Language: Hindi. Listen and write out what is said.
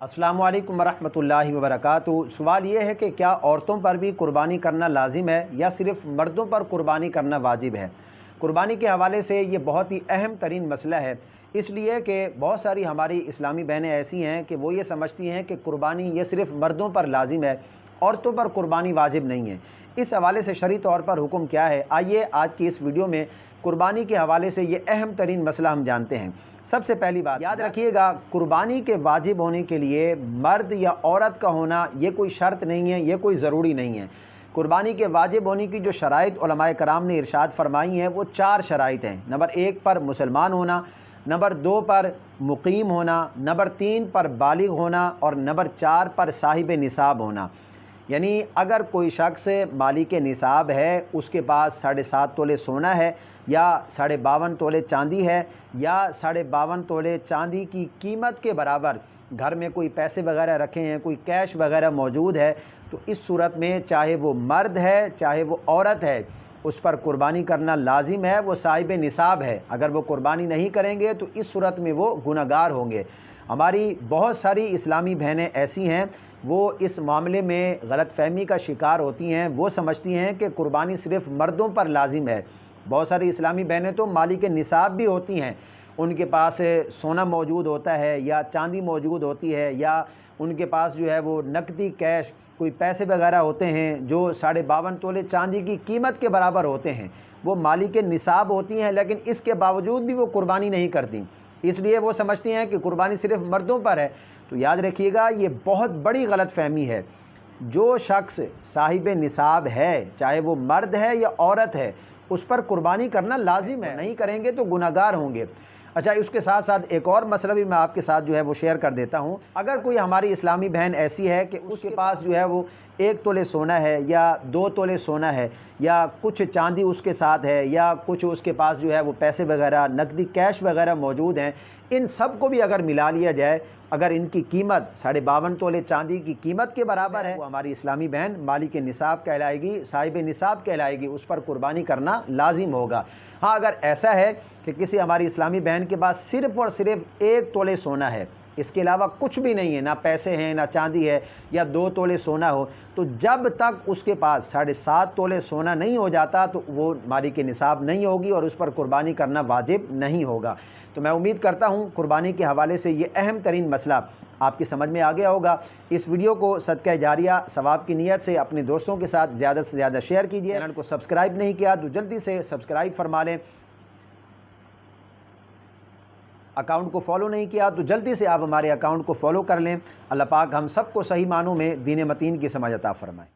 अस्सलामु अलैकुम वरहमतुल्लाहि वबरकातुहू। सवाल ये है कि क्या औरतों पर भी कुर्बानी करना लाजिम है या सिर्फ़ मर्दों पर कुर्बानी करना वाजिब है। कुर्बानी के हवाले से ये बहुत ही अहम तरीन मसला है, इसलिए कि बहुत सारी हमारी इस्लामी बहनें ऐसी हैं कि वो ये समझती हैं कि कुर्बानी ये सिर्फ़ मर्दों पर लाजिम है, औरतों पर कुर्बानी वाजिब नहीं है। इस हवाले से शरई तौर पर हुक्म क्या है, आइए आज की इस वीडियो में कुर्बानी के हवाले से ये अहम तरीन मसला हम जानते हैं। सबसे पहली बात याद रखिएगा, कुर्बानी के वाजिब होने के लिए मर्द या औरत का होना ये कोई शर्त नहीं है, ये कोई ज़रूरी नहीं है। कुर्बानी के वाजिब होने की जो शराइत उलमाए कराम ने इरशाद फरमाई हैं वो 4 शराइत हैं। नंबर 1 पर मुसलमान होना, नंबर 2 पर मुकीम होना, नंबर 3 पर बालिग होना और नंबर 4 पर साहिब निसाब होना। यानी अगर कोई शख्स मालिक निसाब है, उसके पास 7.5 तोले सोना है या 52.5 तोले चांदी है या 52.5 तोले चांदी की कीमत के बराबर घर में कोई पैसे वगैरह रखे हैं, कोई कैश वगैरह मौजूद है, तो इस सूरत में चाहे वो मर्द है चाहे वो औरत है, उस पर कुर्बानी करना लाजिम है। वो साहिब निसाब है, अगर वो कुर्बानी नहीं करेंगे तो इस सूरत में वो गुनहगार होंगे। हमारी बहुत सारी इस्लामी बहनें ऐसी हैं, वो इस मामले में गलतफ़हमी का शिकार होती हैं। वो समझती हैं कि कुर्बानी सिर्फ़ मर्दों पर लाजिम है। बहुत सारी इस्लामी बहनें तो मालिक निसाब भी होती हैं, उनके पास सोना मौजूद होता है या चांदी मौजूद होती है या उनके पास जो है वो नकदी कैश कोई पैसे वगैरह होते हैं जो 52.5 तोले चांदी की कीमत के बराबर होते हैं। वो मालिक निसाब होती हैं, लेकिन इसके बावजूद भी वो कुर्बानी नहीं करती, इसलिए वो समझती हैं कि कुर्बानी सिर्फ़ मर्दों पर है। तो याद रखिएगा, ये बहुत बड़ी गलतफ़हमी है। जो शख्स साहिब निसाब है, चाहे वो मर्द है या औरत है, उस पर कुर्बानी करना लाजिम है, नहीं करेंगे तो गुनहगार होंगे। अच्छा, उसके साथ साथ एक और मसला भी मैं आपके साथ जो है वो शेयर कर देता हूँ। अगर कोई हमारी इस्लामी बहन ऐसी है कि उसके पास जो है वो 1 तोले सोना है या 2 तोले सोना है या कुछ चांदी उसके साथ है या कुछ उसके पास जो है वो पैसे वगैरह नकदी कैश वगैरह मौजूद हैं, इन सब को भी अगर मिला लिया जाए, अगर इनकी कीमत 52.5 तोले चांदी की कीमत के बराबर है, वो हमारी इस्लामी बहन मालिक निसाब कहलाएगी, साहिब निसाब कहलाएगी, उस पर कुर्बानी करना लाजिम होगा। हाँ, अगर ऐसा है कि किसी हमारी इस्लामी बहन के पास सिर्फ़ और सिर्फ 1 तोले सोना है, इसके अलावा कुछ भी नहीं है, ना पैसे हैं ना चांदी है, या 2 तोले सोना हो, तो जब तक उसके पास 7.5 तोले सोना नहीं हो जाता तो वो मालिक निसाब नहीं होगी और उस पर कुर्बानी करना वाजिब नहीं होगा। तो मैं उम्मीद करता हूँ कुर्बानी के हवाले से ये अहम तरीन मसला आपकी समझ में आ गया होगा। इस वीडियो को सदका जारिया सवाब की नीयत से अपने दोस्तों के साथ ज़्यादा से ज़्यादा शेयर कीजिए। चैनल को सब्सक्राइब नहीं किया तो जल्दी से सब्सक्राइब फरमा लें। अकाउंट को फॉलो नहीं किया तो जल्दी से आप हमारे अकाउंट को फॉलो कर लें। अल्लाह पाक हम सबको सही मानों में दीन मतीन की समझ अता फरमाए।